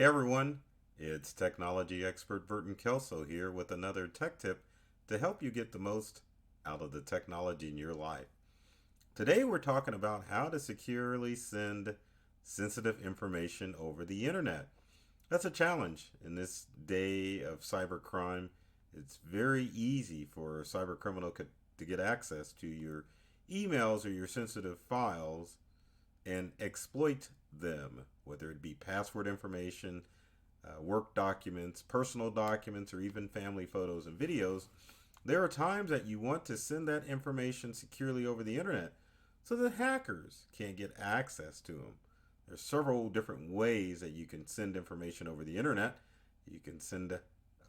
Everyone, it's technology expert Burton Kelso here with another tech tip to help you get the most out of the technology in your life. Today we're talking about how to securely send sensitive information over the internet. That's a challenge in this day of cybercrime. It's very easy for a cyber criminal to get access to your emails or your sensitive files and exploit them, whether it be password information, work documents, personal documents, or even family photos and videos. There are times that you want to send that information securely over the internet so that hackers can't get access to them. There's several different ways that you can send information over the internet. You can send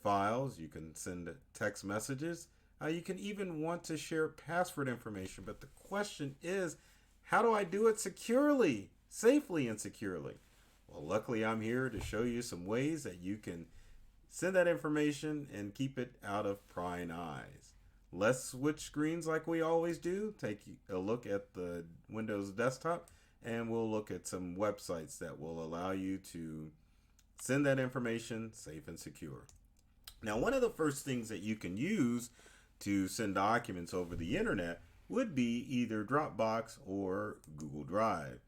files, you can send text messages, you can even want to share password information. But the question is, how do I do it securely, safely and securely? Well, luckily I'm here to show you some ways that you can send that information and keep it out of prying eyes. Let's switch screens like we always do. Take a look at the Windows desktop and we'll look at some websites that will allow you to send that information safe and secure. Now, one of the first things that you can use to send documents over the internet would be either Dropbox or Google Drive.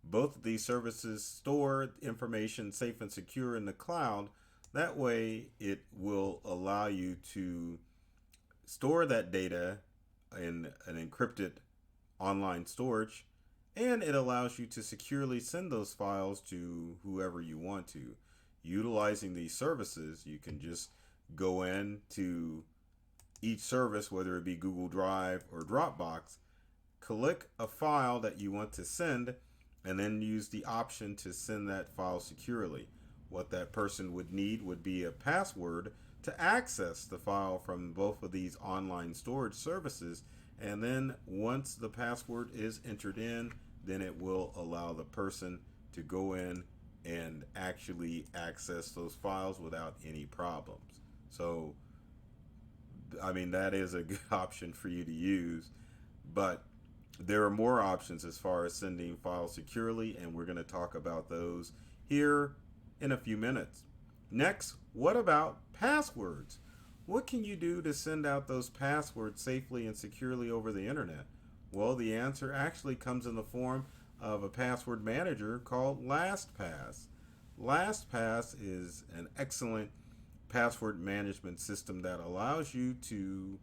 Both of these services store information safe and secure in the cloud. That way it will allow you to store that data in an encrypted online storage, and it allows you to securely send those files to whoever you want to. Utilizing these services, you can just go into each service, whether it be Google Drive or Dropbox, click a file that you want to send, and then use the option to send that file securely. What that person would need would be a password to access the file from both of these online storage services, and then once the password is entered in, then it will allow the person to go in and actually access those files without any problems. So that is a good option for you to use, but there are more options as far as sending files securely, and we're going to talk about those here in a few minutes. Next, what about passwords? What can you do to send out those passwords safely and securely over the internet? Well, the answer actually comes in the form of a password manager called LastPass. LastPass is an excellent password management system that allows you to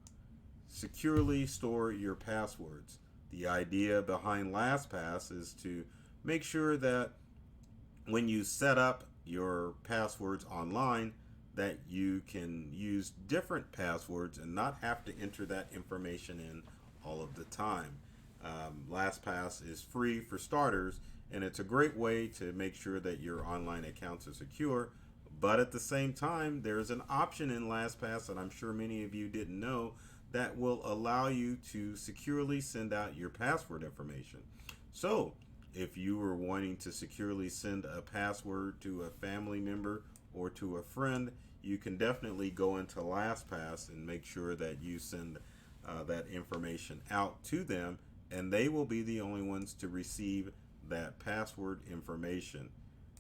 securely store your passwords. The idea behind LastPass is to make sure that when you set up your passwords online, that you can use different passwords and not have to enter that information in all of the time. LastPass is free for starters, and it's a great way to make sure that your online accounts are secure. But at the same time, there's an option in LastPass that I'm sure many of you didn't know that will allow you to securely send out your password information. So if you were wanting to securely send a password to a family member or to a friend, you can definitely go into LastPass and make sure that you send that information out to them, and they will be the only ones to receive that password information.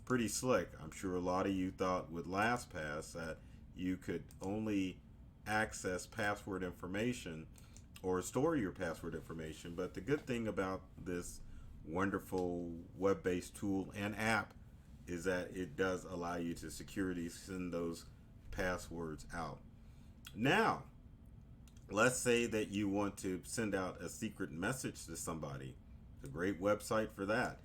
Pretty slick. I'm sure a lot of you thought with LastPass that you could only access password information or store your password information, but the good thing about this wonderful web-based tool and app is that it does allow you to securely send those passwords out. Now, let's say that you want to send out a secret message to somebody. It's a great website for that,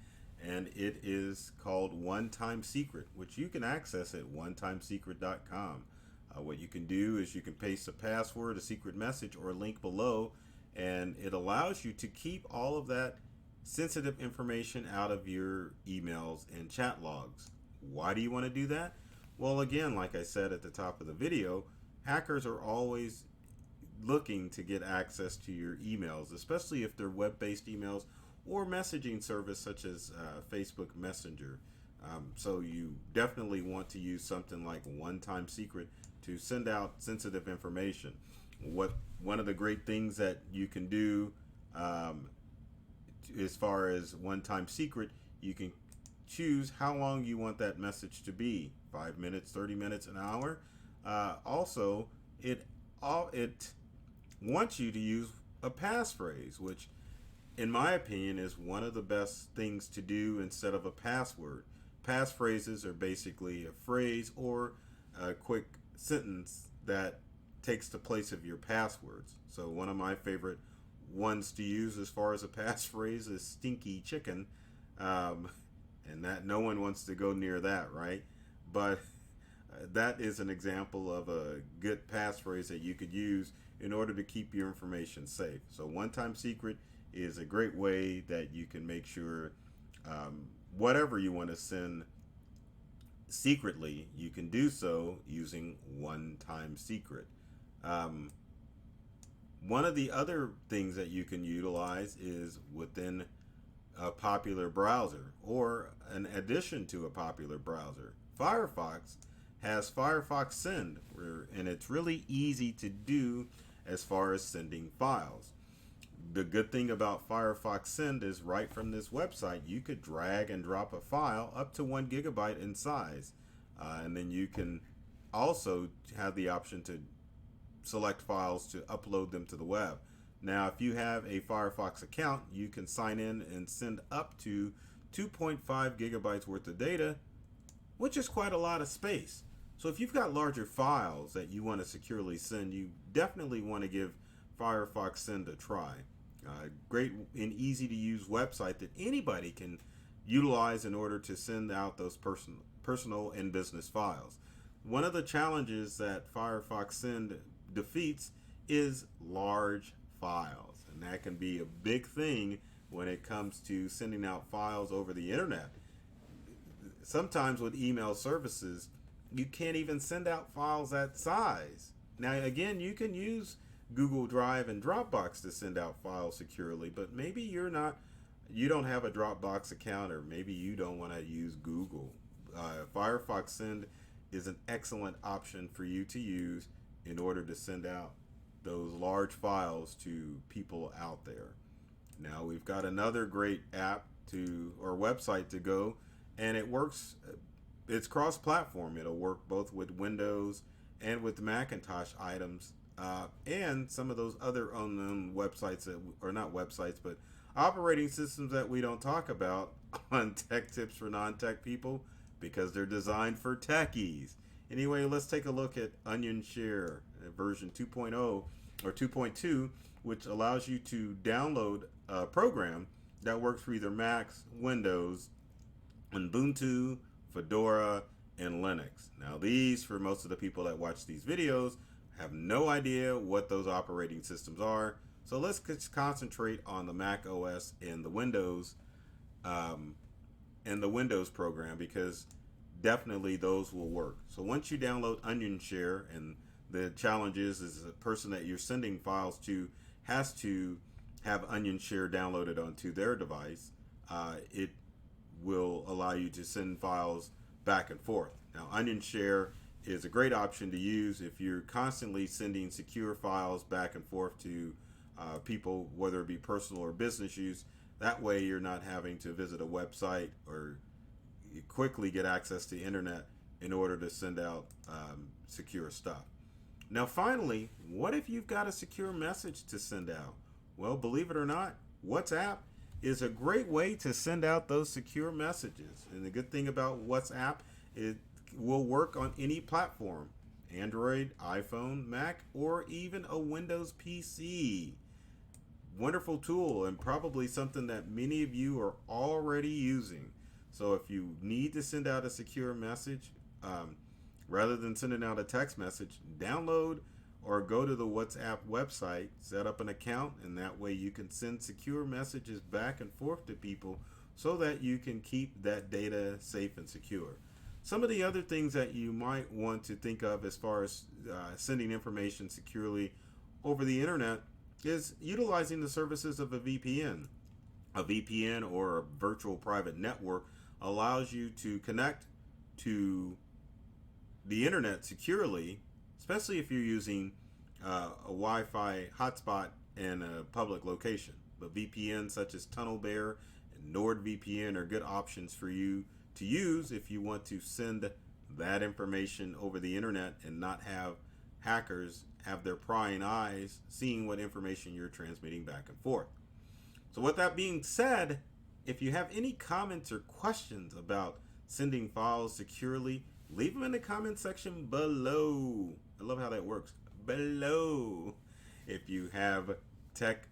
and it is called OneTimeSecret, which you can access at OneTimeSecret.com. What you can do is you can paste a password, a secret message, or a link below, and it allows you to keep all of that sensitive information out of your emails and chat logs. Why do you want to do that? Well, again, like I said at the top of the video, hackers are always looking to get access to your emails, especially if they're web-based emails or messaging service such as Facebook Messenger. So you definitely want to use something like OneTimeSecret to send out sensitive information. One of the great things that you can do as far as OneTimeSecret, you can choose how long you want that message to be, 5 minutes, 30 minutes, an hour. Also, it wants you to use a passphrase, which in my opinion is one of the best things to do instead of a password. Passphrases are basically a phrase or a quick sentence that takes the place of your passwords. So one of my favorite ones to use as far as a passphrase is stinky chicken. And that no one wants to go near that, right? But that is an example of a good passphrase that you could use in order to keep your information safe. So OneTimeSecret is a great way that you can make sure whatever you want to send secretly, you can do so using OneTimeSecret. One of the other things that you can utilize is within a popular browser or an addition to a popular browser. Firefox has Firefox Send, and it's really easy to do as far as sending files. The good thing about Firefox Send is right from this website, you could drag and drop a file up to 1 gigabyte in size. And then you can also have the option to select files to upload them to the web. Now, if you have a Firefox account, you can sign in and send up to 2.5 gigabytes worth of data, which is quite a lot of space. So if you've got larger files that you want to securely send, you definitely want to give Firefox Send a try. Great and easy to use website that anybody can utilize in order to send out those personal and business files. One of the challenges that Firefox Send defeats is large files, and that can be a big thing when it comes to sending out files over the internet. Sometimes with email services, you can't even send out files that size. Now, again, you can use Google Drive and Dropbox to send out files securely, but maybe you don't have a Dropbox account, or maybe you don't want to use Google. Firefox Send is an excellent option for you to use in order to send out those large files to people out there. Now we've got another great app or website to go, and it works. It's cross-platform. It'll work both with Windows and with Macintosh items, and some of those other unknown websites or not websites, but operating systems that we don't talk about on Tech Tips for Non-Tech People because they're designed for techies. Anyway, let's take a look at OnionShare version 2.0 or 2.2, which allows you to download a program that works for either Macs, Windows, Ubuntu, Fedora, and Linux. Now these, for most of the people that watch these videos, have no idea what those operating systems are. So let's just concentrate on the Mac OS and the Windows program, because definitely those will work. So once you download OnionShare, and the challenge is the person that you're sending files to has to have OnionShare downloaded onto their device, it will allow you to send files back and forth. Now, OnionShare is a great option to use if you're constantly sending secure files back and forth to people, whether it be personal or business use. That way you're not having to visit a website or quickly get access to the internet in order to send out secure stuff. Now finally, what if you've got a secure message to send out? Well, believe it or not, WhatsApp is a great way to send out those secure messages. And the good thing about WhatsApp, it will work on any platform: Android, iPhone, Mac, or even a Windows PC. Wonderful tool, and probably something that many of you are already using. So if you need to send out a secure message, rather than sending out a text message, download or go to the WhatsApp website, set up an account, and that way you can send secure messages back and forth to people so that you can keep that data safe and secure. Some of the other things that you might want to think of as far as sending information securely over the internet is utilizing the services of a VPN. A VPN, or a virtual private network, allows you to connect to the internet securely, especially if you're using a Wi-Fi hotspot in a public location. But VPNs such as TunnelBear and NordVPN are good options for you to use if you want to send that information over the internet and not have hackers have their prying eyes seeing what information you're transmitting back and forth. So with that being said, if you have any comments or questions about sending files securely, leave them in the comment section below. I love how that works. Below. If you have tech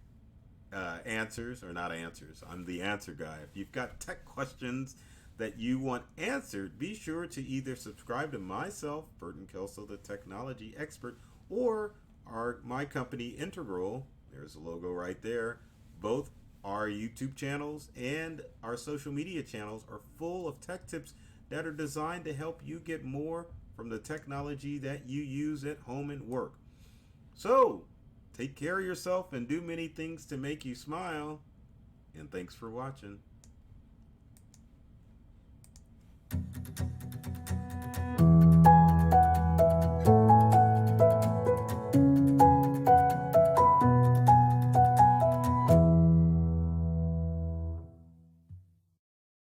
answers, or not answers, I'm the answer guy. If you've got tech questions that you want answered, be sure to either subscribe to myself, Burton Kelso, the technology expert, or my company, Integral. There's a logo right there. Both our YouTube channels and our social media channels are full of tech tips that are designed to help you get more from the technology that you use at home and work. So, take care of yourself and do many things to make you smile. And thanks for watching.